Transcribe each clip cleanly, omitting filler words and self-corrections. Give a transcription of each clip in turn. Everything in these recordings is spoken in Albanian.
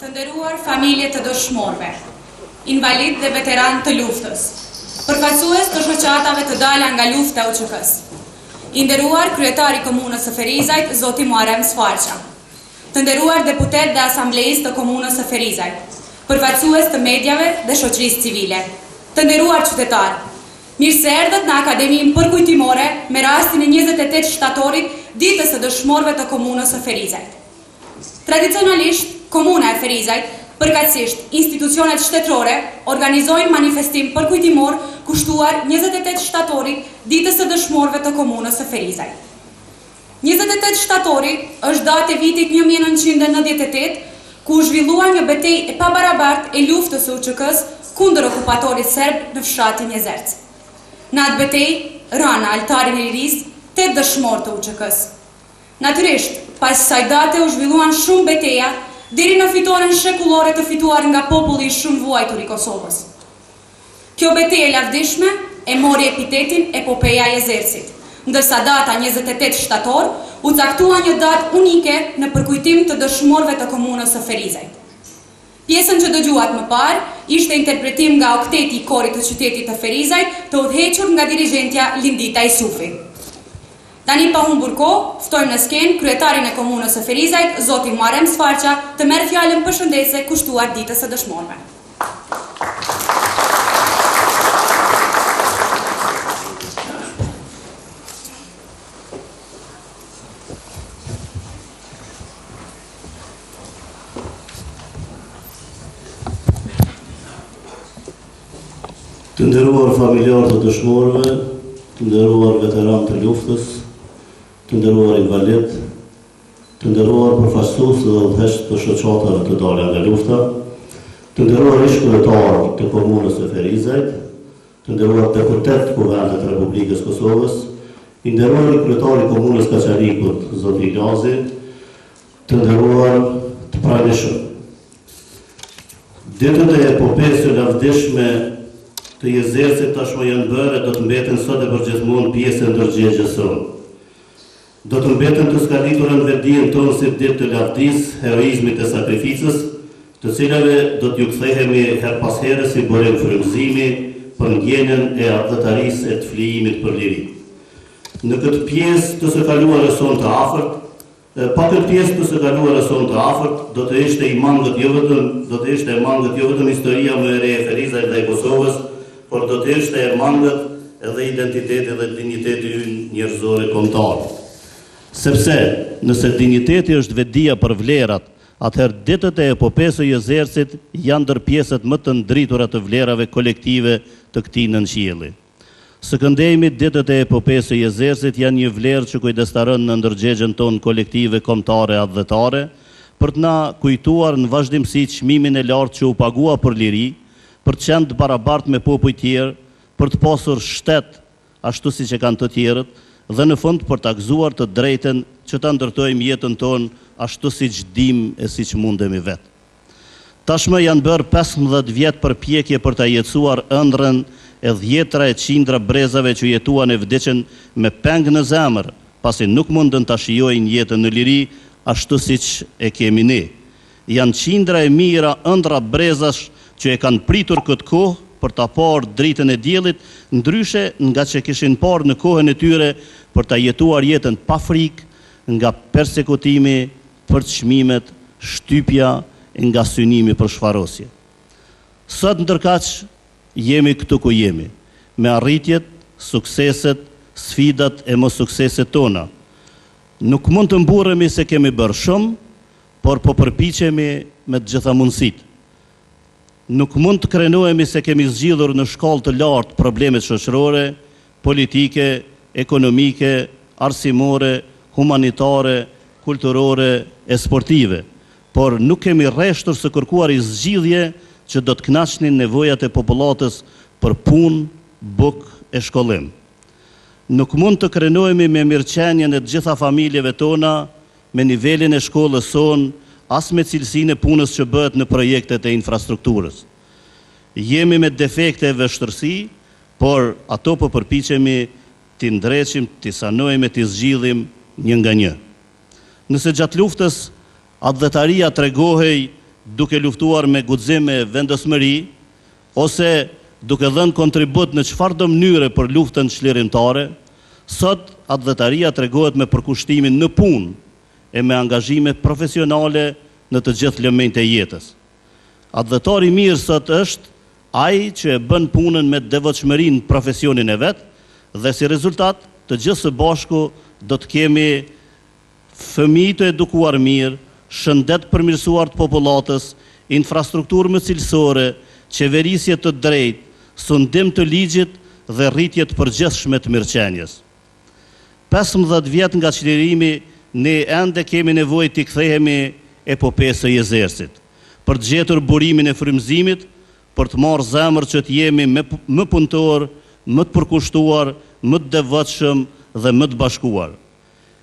Të nderuar familje të dëshmorëve, invalid dhe veteran të luftës, përfaqësues të shoqatave të dala nga lufta UÇK-s, i nderuar kryetari komunës së Ferizajt, zoti Muharrem Sfarqa, të nderuar deputet dhe asamblejës të komunës së Ferizajt, përfaqësues të mediave dhe shoqërisë civile, të nderuar qytetarë, mirë se erdhët në Akademinë Përkujtimore me rastin e 28 shtatorit, ditës së dëshmorëve të komunës së Ferizajt. Tradicionalisht, Komuna e Ferizajt, përkatësisht institucionet shtetërore, organizojnë manifestim përkujtimor kushtuar 28 shtatorit ditës së dëshmorëve të komunës së Ferizajt. 28 shtatorit është datë e vitit 1998, ku u zhvillua një betejë e pabarabartë e luftës së UÇK-s kundër okupatorit serb në fshatin Jezerc. Në atë betejë ranë në altarin e lirisë 8 dëshmorë të UÇK-s. Natyrisht, pas kësaj date u zhvilluan shumë beteja deri në fitoren shekullore të fituar nga populli i shumë vuajtur i Kosovës. Kjo betejë e lavdishme e mori epitetin Epopeja e Jezercit, ndërsa data 28 shtator u caktua një datë unike në përkujtim të dëshmorëve të komunës së Ferizajt. Pjesën që dëgjuat më parë ishte interpretim nga okteti i korit të qytetit të Ferizajt, të udhëhequr nga dirigentja Lindita Isufi. Tani pa humbur kohë, ftojmë në skenë kryetarin e komunës së Ferizajt, zoti Muharrem Sfarqa, të merr fjalën përshëndetse kushtuar ditës së dëshmorëve. Të nderuar familjarë të dëshmorëve, të nderuar veteran të luftës, të nderuar invalid, të nderuar përfaqësues dhe udhëheqës të shoqatave të dala nga lufta, të nderuar ish-kryetar të komunës së Ferizajt, të nderuar deputet Kuvendet të Republikës Kosovës, i nderuar kryetari i komunës Kaçarikut, zoti Ilazi, të nderuar të pranishëm. Ditët e epopesë së lavdishme të Jezercit tashmë janë bërë, do të mbeten sot e përgjithmonë pjesë e ndërgjegjës sonë. Do të mbeten të skalitura në vetdijen tonë si ditë të lavdisë, heroizmit e sakrificës, të cilave do t'ju kthehemi her pas here si burim frymëzimi për ndjenjen e ardhëtarisë e të flijimit për liri. Në këtë pjesë të së kaluarës sonë të afërt, do të ishte e mangët jo vetëm historia më e re e Shqipërisë dhe Kosovës, por do të ishte e mangët edhe identiteti dhe digniteti ynë njerëzore kombëtar. Sepse nëse digniteti është vetdia për vlerat, atëherë ditët e epopesë së Jezersit janë ndër pjesët më të ndritura të vlerave kolektive të këtij nënqielli. Së këndejmi, ditët e epopesë së Jezersit janë një vlerë që kujdestaron në ndërgjegjen tonë kolektive kombëtare adhetare, për të na kujtuar në vazhdimsi çmimin e lartë që u pagua për liri, për të qenë të barabartë me popuj tjerë, për të pasur shtet ashtu siç e kanë të tjerët, dhe në fund për të gëzuar të drejten që ta ndërtojmë jetën tonë ashtu siç dim e siç mundemi vetë. Tashmë janë bërë 15 vjet përpjekje për ta jetësuar ëndrrën e dhjetra e qindra brezave që jetuan e vdiqën me peng në zemër, pasi nuk mundën ta shijojnë jetën në liri ashtu siç e kemi ne. Janë qindra e mira ëndra brezash që e kanë pritur këtë kohë për ta parë dritën e diellit, ndryshe nga që kishin parë në kohën e tyre për ta jetuar jetën pa frikë nga persekutimi, përçmimet, shtypja e nga synimi për shfarosje. Sot ndërkaq jemi këtu ku jemi, me arritjet, sukseset, sfidat e mos sukseset tona. Nuk mund të mburremi se kemi bërë shumë, por po përpiqemi me të gjitha mundësitë. Nuk mund të krenohemi se kemi zgjidhur në shkallë të lartë problemet shoqërore, politike, ekonomike, arsimore, humanitare, kulturore e sportive, por nuk kemi rreshtur së kërkuar i zgjidhje që do të kënaqnin nevojat e popullatës për punë, bukë e shkollim. Nuk mund të krenohemi me mirëqenien e të gjitha familjeve tona, me nivelin e shkollës sonë, as me cilësinë e punës që bëhet në projektet e infrastrukturës. Jemi me defekte e vështërsi, por ato po përpiqemi t'i ndreqim, t'i sanojmë, t'i zgjidhim një nga një. Nëse gjatë luftës adhetaria tregohej duke luftuar me guxim e vendosmëri, ose duke dhënë kontribut në çfarëdo mënyre për luftën çlirimtare, sot adhetaria tregohet me përkushtimin në punë e me angazhime profesionale në të gjithë lëmenjtë e jetës. Adhetari mirë sot është ai që e bën punën me devotshmërinë në profesionin e vet, dhe si rezultat të gjithë së bashku do të kemi fëmijë të edukuar mirë, shëndet përmirësuar të popullatës, infrastrukturë më cilësore, qeverisje të drejtë, sundim të ligjit dhe rritje të përgjithshme të mirëqenies. 15 vjet nga çlirimi, ne ende kemi nevojë t'i kthehemi epopesë së Jezersit, për të gjetur burimin e frymëzimit, për të marrë zemër që të jemi më punëtor, më të përkushtuar, më të devotshëm dhe më të bashkuar.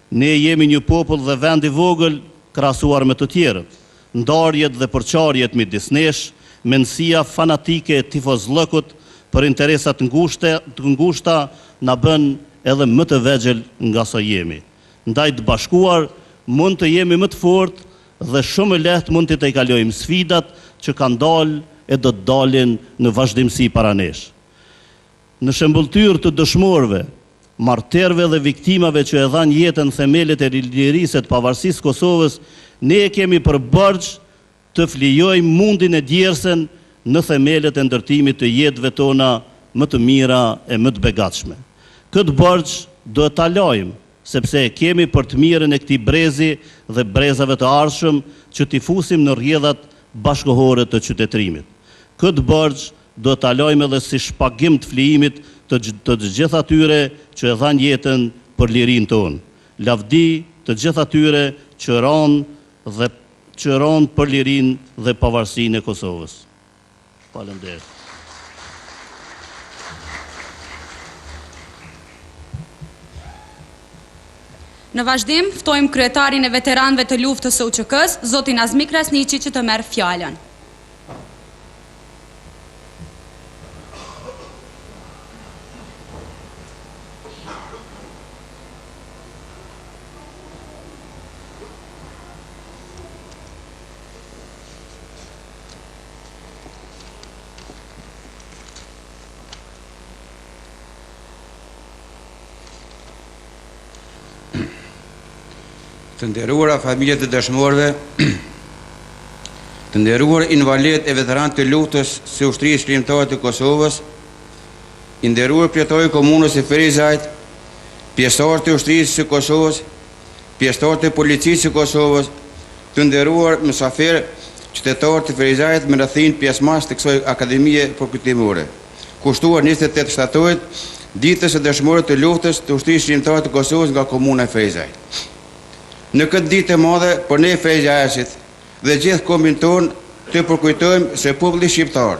Ne jemi një popull dhe vend i vogël krahasuar me të tjerët. Ndarjet dhe përçarjet midis nesh, mendësia fanatike e tifozllëkut për interesa të ngushta na bën edhe më të vegjël nga sa jemi. Ndaj të bashkuar mund të jemi më të fortë dhe shumë lehtë mund të tejkalojmë sfidat që kanë dalë e do të dalin në vazhdimsi para nesh. Në shembulltyr të dëshmorëve, martërëve dhe viktimave që e dhanë jetën themelet e lirisë të pavarësisë Kosovës, ne e kemi për bërgj të flijojmë mundin e djersën në themelet e ndërtimit të jetëve tona më të mira e më të begatshme. Këtë bërgj do ta lajmë, sepse kemi për të mirën e këtij brezi dhe brezave të ardhshëm që t'i fusim në rrjedhat bashkëkohore të qytetërimit. Këtë bërgj do ta lajmë edhe si shpagim të flijimit të gjithë atyre që e dhanë jetën për lirinë tonë. Lavdi të gjithë atyre që ranë për lirinë dhe pavarësinë e Kosovës. Faleminderit. Në vazhdim, ftojmë kryetarin e veteranëve të luftës së UÇK-s, zotin Azmi Krasniqi, që të merr fjalën. Të nderuara familjet e dëshmorëve, të nderuar invalid e veteran të luftës së ushtrisë shkrimtare të Kosovës, i nderuar kryetar i komunës së Ferizajt, pjesëtar të ushtrisë së Kosovës, pjesëtar të policisë së Kosovës, të nderuar mysafirë, qytetarë të Ferizajt me rrethin pjesëmarrës të kësaj akademie përkujtimore, kushtuar 28 shtatorit, ditës së dëshmorët të luftës të ushtrisë shkrimtare të Kosovës nga komuna e Ferizajt. Në këtë ditë të madhe për ne ferizajsit dhe gjithë kombin tonë të përkujtojmë se populli shqiptar,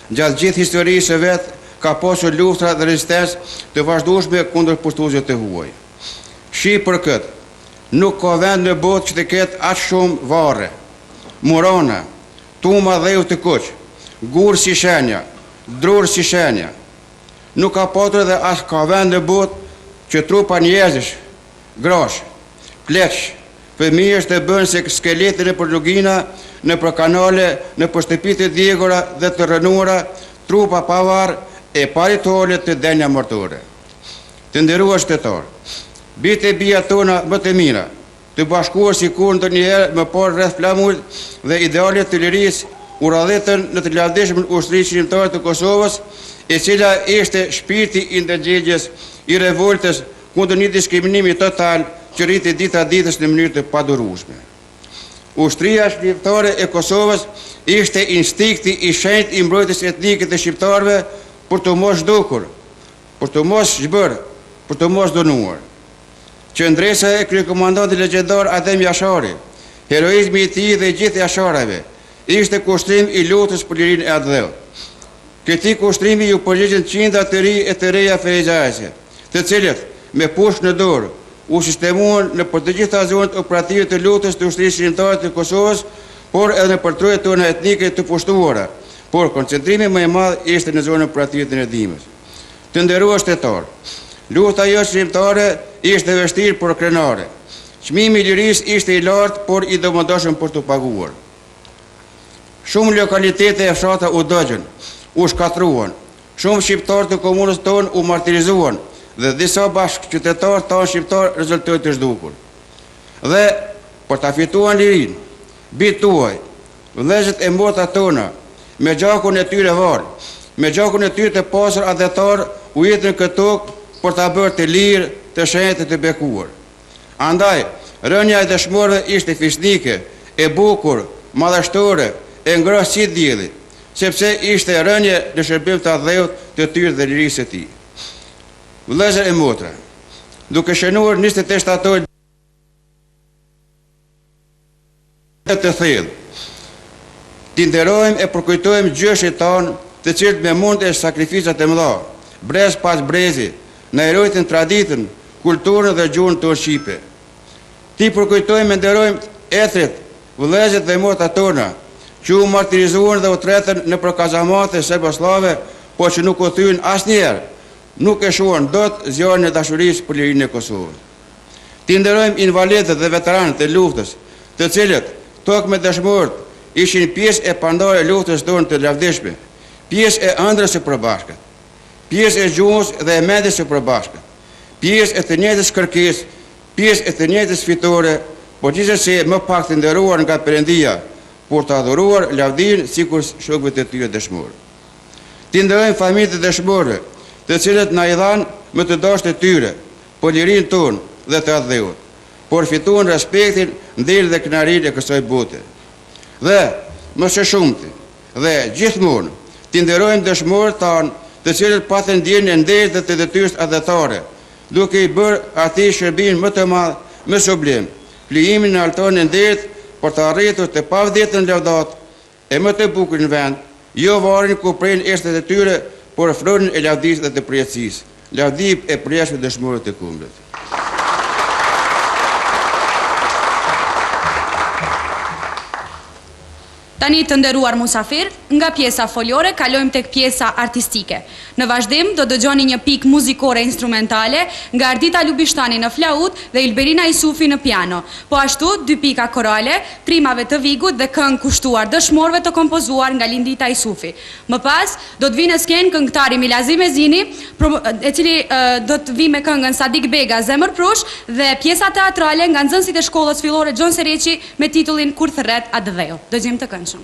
gjatë gjithë historisë së vet, ka pasur luftra dhe rezistencë të vazhdueshme kundër pushtuesve të huaj. Shi për këtë, nuk ka vend në botë që të ketë aq shumë varre, murana, tuma dheu të kuq, gurë si shenja, drurë si shenja. Nuk ka patur dhe as ka vend në botë që trupa njerëzish, grash, pleq, fëmijësh të bënë se skeletin e për lugina, në për kanale, në për shtëpit të djegura dhe të rënura, trupa pavar e paritole të denja mërtore. Të nderuar shtetar, bitë e bija tona më të mira, të bashkuar si kur në të njëherë më parë rreth flamurit dhe idealit të liris, u radhetën në të lavdishmën ushtrisë shkrimtare të Kosovës, e cila ishte shpirti i ndërgjegjes, i revoltës kundër një diskriminimi total që rriti dita ditës në mënyrë të padurueshme. Ushtria shkrimtare e Kosovës ishte instikti i shenjtë i mbrojtjes etnike të shqiptarëve për të mos zhdukur, për të mos zhbërë, për të mos dënuar. Qëndresa e kryekomandantit legjendar Adem Jashari, heroizmi i tij dhe gjithë jasharëve, ishte kushtrim i luftës për lirinë e atë dheu. Këtij kushtrimi ju përgjigjen qindra të ri e të reja ferizajse, të cilët me pushk në dorë u sistemuan në për të gjitha zonët operative të luftës të ushtrisë shkrimtare të Kosovës, por edhe në përtrojet tona etnike të pushtuara, por koncentrimi më i madh ishte në zonën operative të ndihmës. Të nderuar shtetar, lufta jo shkrimtare ishte vështirë por krenare. Çmimi i lirisë ishte i lartë por i domosdoshëm për të paguar. Shumë lokalitete e fshatra u dëgjën, u shkatruan. Shumë shqiptarë të komunës tonë u martirizuan dhe disa bashkëqytetarë tanë shqiptarë rezultojnë të zhdukur. Dhe për ta fituar lirinë, bitë tuaj, vëllezërit e motra tona, me gjakun e tyre varë, me gjakun e tyre të pasur adhetar, u jetën këtë tokë për ta bërë të lirë, të shenjtë, të bekuar. Andaj, rënja e dëshmorëve ishte fisnike, e bukur, madhështore, e ngrohtë si dielli, sepse ishte rënje në shërbim të dheut të tyre dhe lirisë së tij. Vëllezër e motra, duke shënuar 28 shtator të thellë, t'i nderojmë e përkujtojmë gjyshit tanë të cilët me mund e sakrificat e mëdha, brez pas brezi, në erojtën traditën, kulturën dhe gjuhën tonë shqipe. Ti përkujtojmë e nderojmë ethrit, vëllezërit dhe motra tona, që u martirizuan dhe u tretën në përkazamate serboslave, po që nuk u thyen asnjëherë, nuk e shuan dot zjarrin e dashurisë për lirinë e Kosovës. Ti nderojmë invalidët dhe veteranët e luftës, të cilët tokë me dëshmorët ishin pjesë e pandare e luftës tonë të lavdishme, pjesë e ëndrrës së përbashkët, pjesë e gjuhës dhe e mendjes së përbashkët, pjesë e të njëjtës kërkesë, pjesë e të njëjtës fitore, por gjithsesi më pak të nderuar nga Perëndia, por të adhuruar lavdinë sikur shokëve të tyre dëshmorë. Ti nderojmë familjet e dëshmorëve, të cilët na i dhanë më të dashur të tyre, për lirinë tonë dhe të atë dheut, por fituan respektin, nderin dhe kënaqërinë e kësaj bote. Dhe më së shumti, dhe gjithmonë ti nderojmë dëshmorët tanë, të cilët patën ndjenjën e nderit dhe të detyrës adhetare, duke i bërë atij shërbimin më të madh, më sublim, plijimin në altarin e nderit për të arritur të pavdjetën lavdat e më të bukur në vend, jo varin ku prejnë eshtet e tyre, por fronën e lavdisë dhe të përjetësisë, lavdi e përjashme dëshmorët e kumbët. Tani të nderuar musafir, nga pjesa folore kalojmë tek pjesa artistike. Në vazhdim do dëgjoni një pikë muzikore instrumentale nga Ardita Lubishtani në flaut dhe Ilberina Isufi në piano. Po ashtu 2 pika korale, primave të Vigut dhe këngë kushtuar dëshmorëve të kompozuar nga Lindita Isufi. Më pas do të vinë në skenë këngëtari Milazi Mezini, e cili do të vi me këngën Sadik Bega Zemër Prush dhe pjesa teatrale nga nxënësit e shkollës fillore Gjon Sereqi me titullin Kur thërret atë dheu. Dëgjim të këndshëm.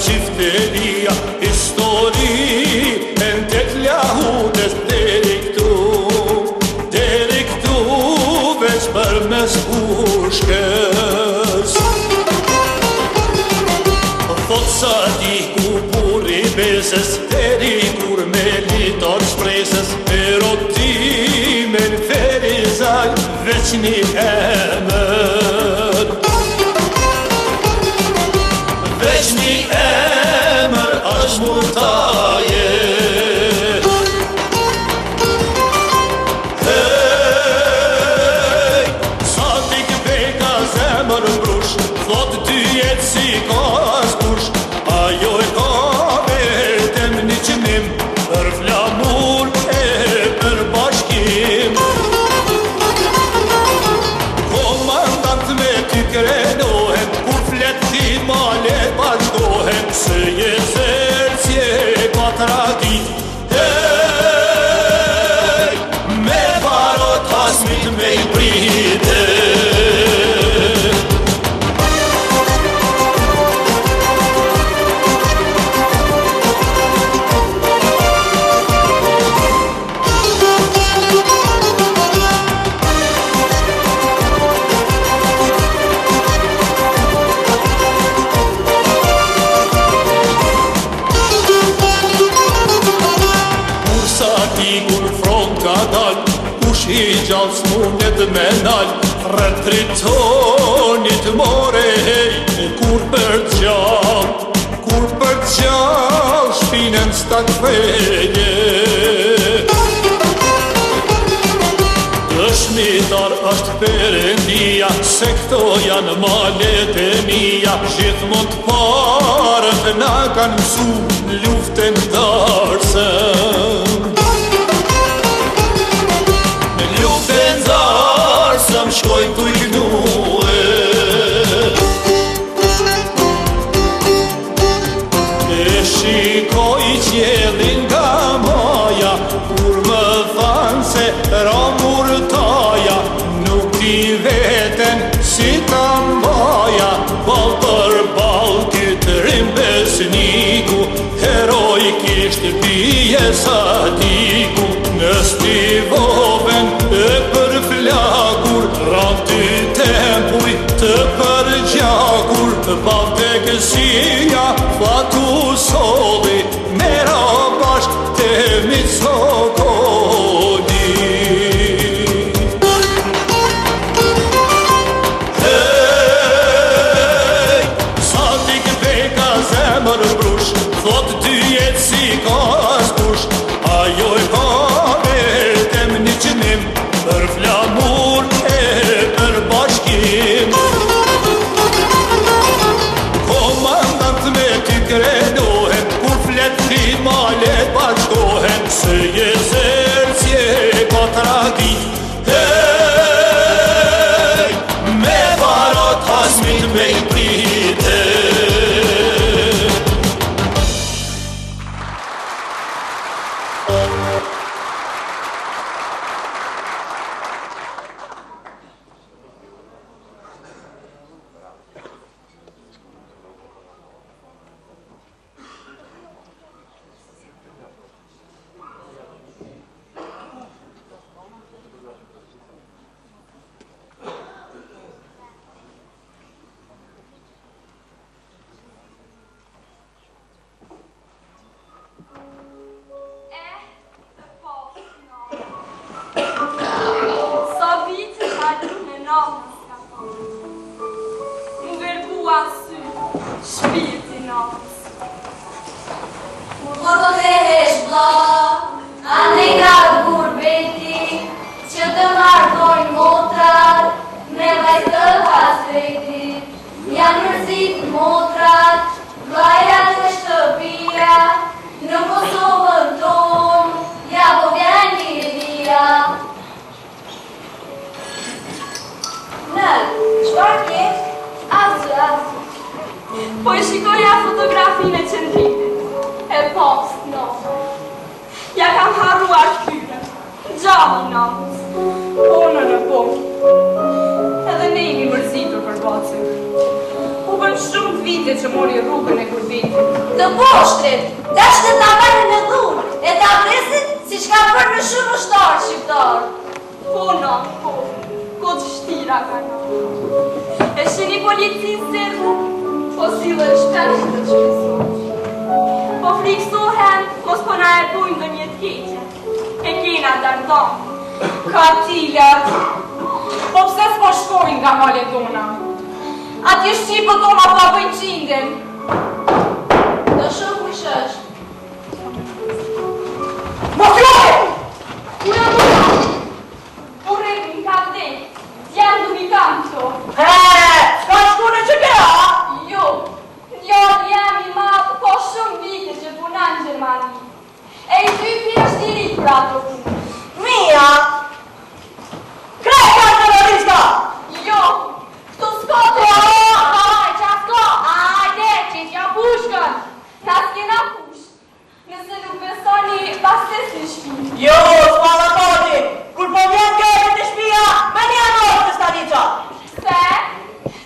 Qifteria, histori e në tek lahudes deri këtu veç për mes pushkës. Thot sa di ku burri beses, deri kur me litar shpresës, erotimin ferizaj veç një emër. Veç një emër është murtaje. Hej, sa t'i këpeka zemër mbrush, thot ty jetë si ka askush. Ajo e ka vetëm një qënim, për flamur e për bashkim. Komandant me ty krenohem, kur flet ti male bashkohem, se je zërcje pa tradit. Hej, me barot hasmit me i brite. I gjallë s'mundet me nal, retritonit more hej, kur për gjallë shpinen s'tak fejje. Dëshmitar është Perëndia, se këto janë malet e mia, gjithmon t'parët na kanë mësu luftën darsëm. Sam shkoj t'u i gnue, e shikoj qjelin nga maja, kur më thanë se ramur taja, nuk ti veten si ta mbaja. Bal për bal këtë rimbesniku, heroikisht bije satiku, në stivoven e për flakur, ram ty tempuj të përgjakur, bal të kësia fatu soli, mera bashk të mitsokoli. Hej, sa t'i këpeka zemër mbrush, thot ty jetë si ka askush, ajo e ka Kami namus. Pona në po. Edhe ne jemi mërzitur për bacën. U bën shumë vite që mori rrugën e kurbitit. Të poshtrit, dash të taverën e dhunë, e ta presit si shka për në shumë ushtarë shqiptarë. Pona, po. Kod shtira ka në. E shini policinë sërë, po sile shpesh të qësot. Po friksohen, mos po na e bujnë dhe një t'keqe. E kena dardon. Katilat. Po pse s'po shkojnë nga malet tona? Atje shqipët tona pa bëjnë qindin. Të shumë kush është. Mo flojë! Ura më kam. Urek mi ka vdek. Djendu mi kam këto. S'ka shkune që këra? Jo, njërë jemi madhë, po shumë vite që punan në Gjermani. E i dy pjesht i ri për ato punë. Mia! Kraj ka të rëriska! Jo, këto s'ka të qa s'ka! Ajde, që t'ja pushkën! Na s'kena push. Nëse nuk besoni, pastes në shpi. Jo, s'pala toti! Kur po vjen kërë të shpia, me një anorë të stanica! Se?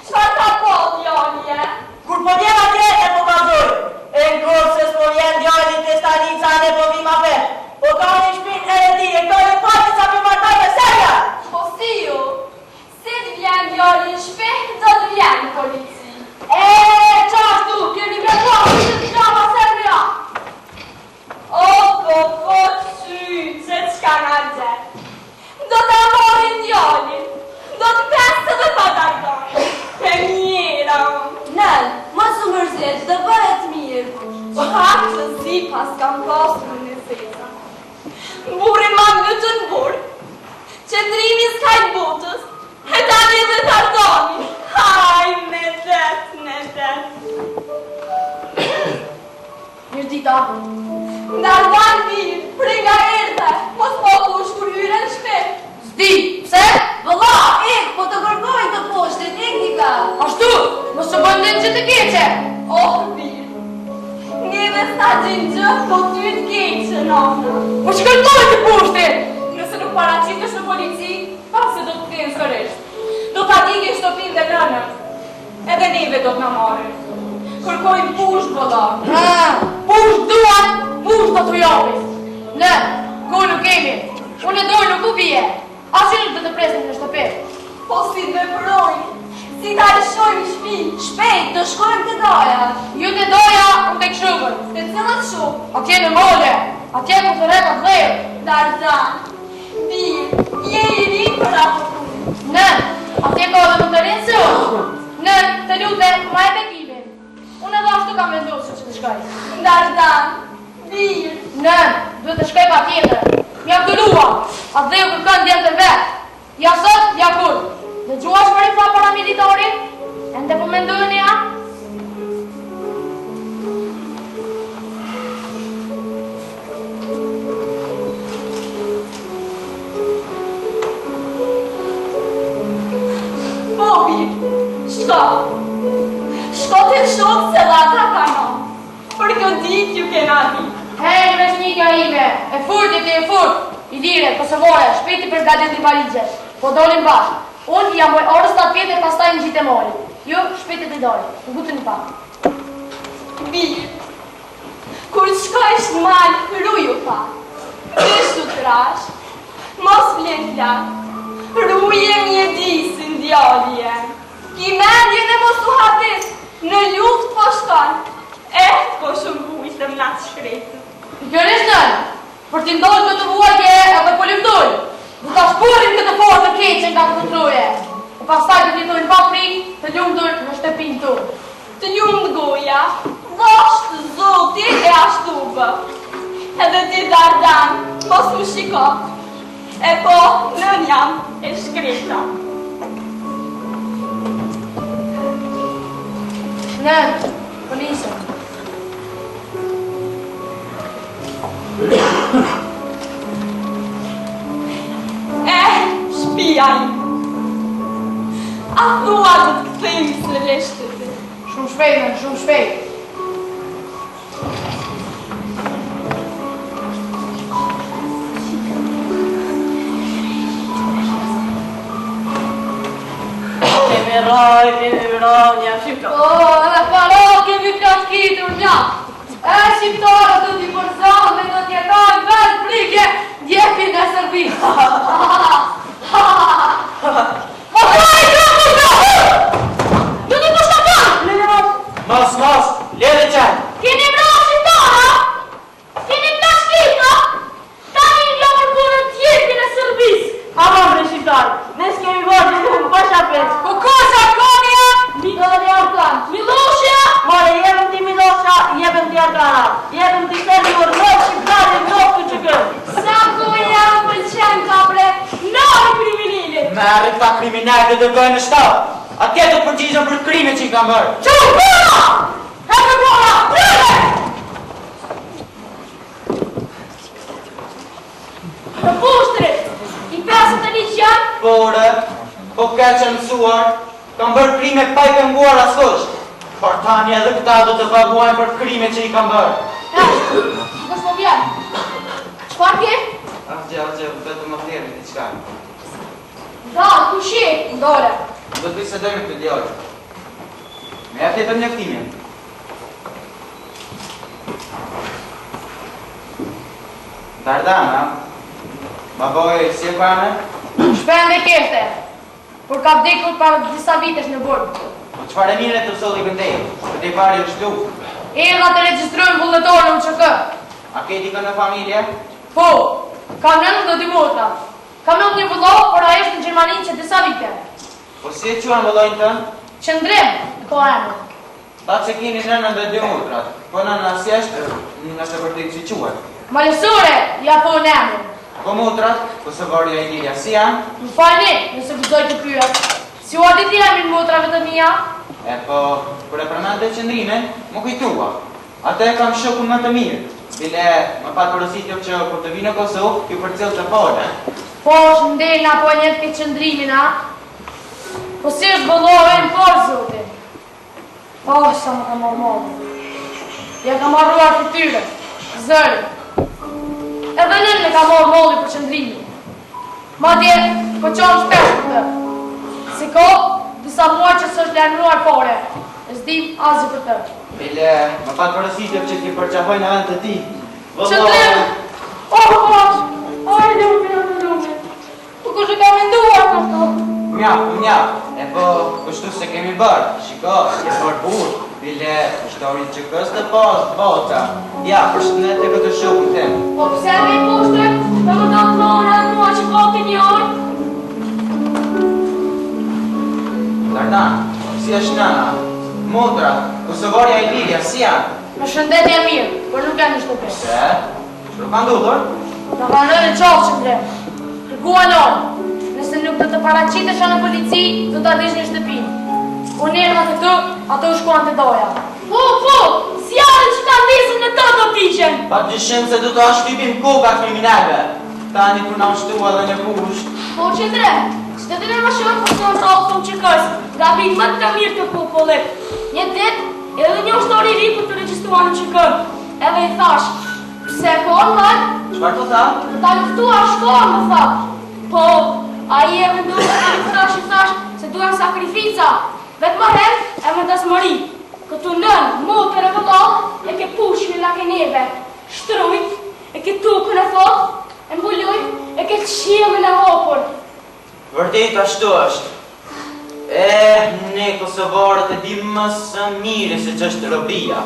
Qfar ka po djallje? Kur po vjen atje e po kazoj, e në kërë se s'po vjen djallit të stanica ne po vim afe, po ka një shpin e redi e këre pati sa për martaj me serja! Po si ju? Si t'vjen djallje shpe, do t'vjen polici. Qashtu, kjeni me kohë, që t'gjama serja. O, po, që qka nga gjetë. Do t'a morin djallin, do t'pesë dhe pa dardon. E mjera. Nel, mos u mërzit, dhe bëhet mirë. Qa që zi pas kam pasur në sesa. Burin ma në të në burë, qëndrimi s'kajt botës, e tani dhe t'ardoni. Haj, me det. Mirë dita. Ndardan mirë, prej nga erdhe, mos po kush kur hyre në shpet. Zdi, pse? Vëlla, po të kërkoj të poshtë, teknika. Ashtu, mos të bëndin që të keqe. Oh, mirë. Neve s'ta gjinë gjë, po ty të keqe, nona. Po që kërkoj të poshtë? Nëse nuk paraqitesh në polici, pasi do të kënë sërisht. Do t'a dike shtopin dhe nënën. Edhe neve do t'na marrë. Kërkojnë pusht, vëlla. Pusht duan, pusht do t'u japis. Ne, ku nuk kemi, unë e dojnë nuk u bje. Asë nuk do të presim në shtëpi. Po si të veprojnë, si t'a lëshojnë shpi. Shpejt, të shkojmë të doja. Ju të doja, unë të këshugër. Të cilët shumë, Atje në mole, atje ku të reka të dhejë. Dardan, birë, je i ri për ato punë. Ne, atje ka dhe më të rinë se unë. Ne, të lute, ma e bekimin. Unë edhe ashtu kam vendosur që të shkaj. Dardan, birë, Ne, duhet të shkaj pa tjetër. Mja gëllua, atë dhe ju kërkën djenë të vetë. Ja sot, ja kur. Dhe gjuash për i fa paramilitarit? Ende po mendojnë ja? po birë, shko të shokë se lata ka në. Për këtë ditë ju kena di. Hej, veçnikja ime, e furtit e furt. I lire, kosovore, shpeti për gadet i valigjet. Po dolin bashkë. Unë jam boj orës të atjet e pastaj në gjitë e mori. Ju, shpetit i dojnë, në gutën i pak. Birë, kur shkojsh në malë, ruju pa. Kështu trash, mos vlen plak. Ruje mjedisin djallje. Ki mendje në mos u hatis, në luft po shkon. Po shumë bujtëm në atë shkretë. Pikërisht nënë, për t'i ndojnë këtë vuajtje edhe po lëmdojnë. Du t'a shpurin këtë forë të keqen nga këtë truje. E pastaj të jetojnë pa frikë të ljumdur në shtëpinë tonë. Të ljumë goja, dhashtë zoti e ashtu bë. Edhe ti Dardan, mos më shiko. E po, nën jam e shkreta. Nënë, po nisëm. Shpia im. A thua do të këthejmë së leshtë të. Shumë shpejt, nënë, shumë shpejt. Një shqiptar. Edhe para kemi plaçkitur nja. Shqiptarët do t'i përzame, do t'i jetojnë vetë frike, djepin e Serbisë. Do t'i përshtapon! Mas, lere qenë. Keni mra shqiptara? Keni plaçkita? Tani një mërkunën djepin e Serbisë. Ama bre shqiptarë, ne s'kemi vërë në pasha pesë. Po kosa konja? Midone Arkan. Miloshja? More, jebëm ti Milosha, jebëm ti Arkana. Jebëm ti Serbur, në shqiptarë, në të që gëmë. Sa konja më pëlqen kapre, në kriminillit. Merë këta kriminalët dhe bëjnë në shtatë. Atje të përgjizën për krime që i kam bërë. Qo, bëra! Heke bëra, preve! Të pushtrit, i 51 janë? Po keqe mësuar, kam bërë krime pa i penguar askush. Por tani edhe këta do të paguajnë për krime që i kam bërë. Kësë po vjenë. Qëfar kje? Asgje, vetë më thjerë një qka. Da, ku shi, ndore. Do të bisedojmë këtë djallë. Me e tjetër njëftime. Dardana, ma bojë si e kërëme? Shpende keshte, por ka vdekur para disa vitesh në burg. Po qëfar e mire të soli këndej? Këtë i pari është luft. Erda të regjistrojnë vullnetorë në UÇK. A keti kë në familje? Po, kam nënë dhe dy motra. Kam nënë një vëllohë, por a është në Gjermani që disa vite. Po si e quen vëllojnë tënë? Qëndrim, po emër. Ta që kini nënën dhe dy motrat, po nënë si është nështë të vërtit që quet. Malësore, ja po në emër. Po motrat, po së varja i lirja, si janë? Më falni, nëse gëzoj të pyet. Si u adit jemi në motrave të mija? E po, kër e përmend dhe qëndrimin, më kujtua. Ate kam shokun më të mirë. Bile, më pat përësitjo që kur të vi në Kosovë, ju për cilë të pole. Po është ndelna po njët këtë qëndrimin, a? Po si është bëllohën por, zotin? Po, sa më ka marrë. Ja ka marruar të tyre, zëri. Edhe nënë me ka marrë molli për qëndrimin. Ma dje, po qonë shpesh për të. Si ko, disa muaj që së është lërnuar fore. E s'dim azi për të. Bile, më pat përësitjo që ti përqafoj në vend të ti. Qëndrim! O, poq! Oj, lume! Po kush e ka menduar në to? Mjaf. E po, kështu se kemi bërë. Shiko, je bërë burë. Bile, shtori që kësë të posë, bota. Ja, përshëndet e këtë shukën temë. Po pëse me i pushtet, dhe më do të nëra mua që kotin një orë? Dardan, si është nëna? Motra, Kosovarja i Lirja, si janë? Me shëndetje mirë, por nuk e një shtëpe. Se? Shru ka ndudhur? Në ka nënë në qovë qëndrim. Kërkua lonë. Nëse nuk do të paraqitesha në polici, do të adish një shtëpin. Unë nërë nga këtu, ato u shkuan të doja. Po, si janë që ka nisën në të do t'iqen. Pa të gjyshem se du të ashtypim koka kriminalve. Tani kur na ushtua dhe në kusht. Po qëndre, që të dine më shumë për të në rrallë që kësë, nga vitë më të mirë të popullit. Një dit, edhe një ushtori ri për të regjistruar në QK. Edhe i thash, pse konë lënë? Qëfar të tha? Ta luftuar shkollë, më tha. Po, a i e më nduhe të luftash i thash se duhen sakrifica. Vetë më herë e më dasmëri. Këtu nënë, motër e vëllallë, e ke pushën e lakeneve. Shtrujt, e ke tukën e thotë, e mbulluj, e ke qiellin e hopur. Vërtet ashtu është. Ne Kosovarët e di më së mire se që është robia.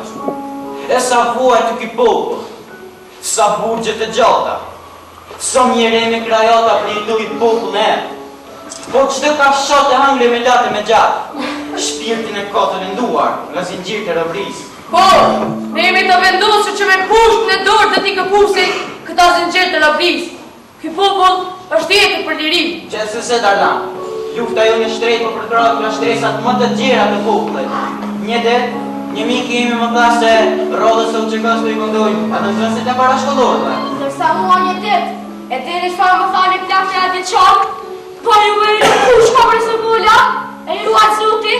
E sa vuaj të ki popull, sa burgjet e gjata, sa mjere me krajata për jetu i popull e. Po qëtë ka shatë e hangle me latë me gjatë, shpirtin e ka të venduar nga zingjirë të robrisë. Po, ne jemi të vendosur që me pusht në dorë dhe ti këpusin këta zingjirë të robrisë. Ky popull është jetër për liri. Qësë se Dardan, lufta jo një shtrejtë për përkrat nga shtresat më të gjera të popullit. Një det, një miki imi më tha se rodës së UÇK-s të i këndojnë, atë zënsit e parashkollorëve. Ndërsa mua një dit, e diri shfarë më thani plakën e vjeqarë, po ju me i kush ka për së gulla, e i ruat zuti,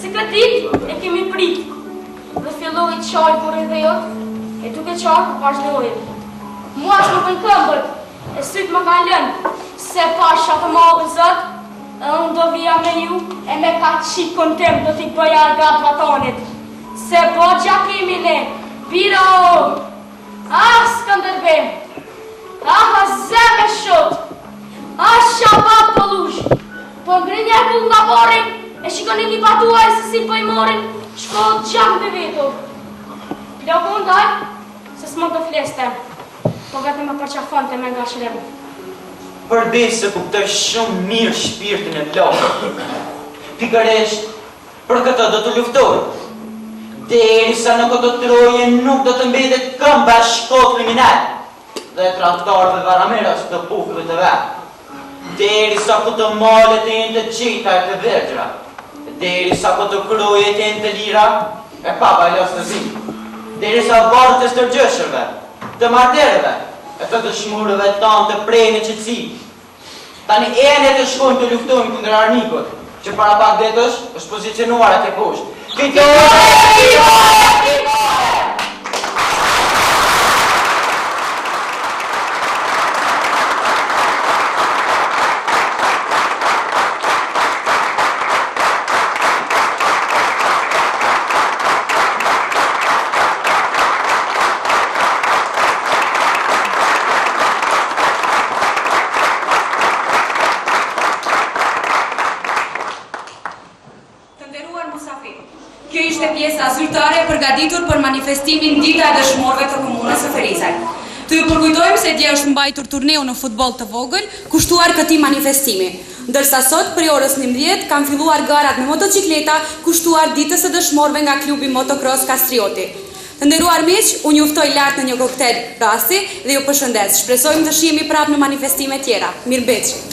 si këtit e kemi prit. Dhe filloj të qaj për i dhejot, e duke qarë për pashlojit. Mua që më për këmbët, e sytë më kanë lënë, se pasha të malë zët, Unë do vija me ju e me ka qikon tem do t'i bëja argat vatonit. Se po gjakimi ne, bira o, Skënderbem, zeme shot, shabat pëllush, po ngrinja e kull nga borin, e shikoni një batuaj se si po i morin, shko gjam të vetu. Lëku ndaj, se s'mo të fleste, po vetëm me përqafante me nga shremu. Përbej se kuptoj shumë mirë shpirtin e plakë. Pikërisht, për këtë do të luftoj. Derisa në këtë troje nuk do të mbetet këmba shkot kriminal dhe tradhtarëve varameras të pufëve të vetë. Derisa këtë malet e jenë të qita e të vergjra. Derisa këtë kroje të jenë të lira e papa e las të zimë. Derisa vartë të stërgjëshërve, të marderëve, e të dëshmurëve tanë të prejnë e qëtësi. Tani ene të shkojnë të luftojnë kundër armikut, që para pak detësh është pozicionuar atje poshtë. Kjo ishte pjesa zyrtare përgatitur për manifestimin Dita e Dëshmorëve të Komunës së Ferizaj. Të ju përkujtojmë se dje është mbajtur turneu në futboll të vogël, kushtuar këtij manifestimi. Ndërsa sot për orës 11 kanë filluar garat me motocikleta kushtuar Ditës së Dëshmorëve nga klubi Motocross Kastrioti. Të nderuar miq, unë ju ftoj lart në një koktel rasti dhe ju përshëndes. Shpresojmë të shihemi prapë në manifestime tjera. Mirëmbëjtje.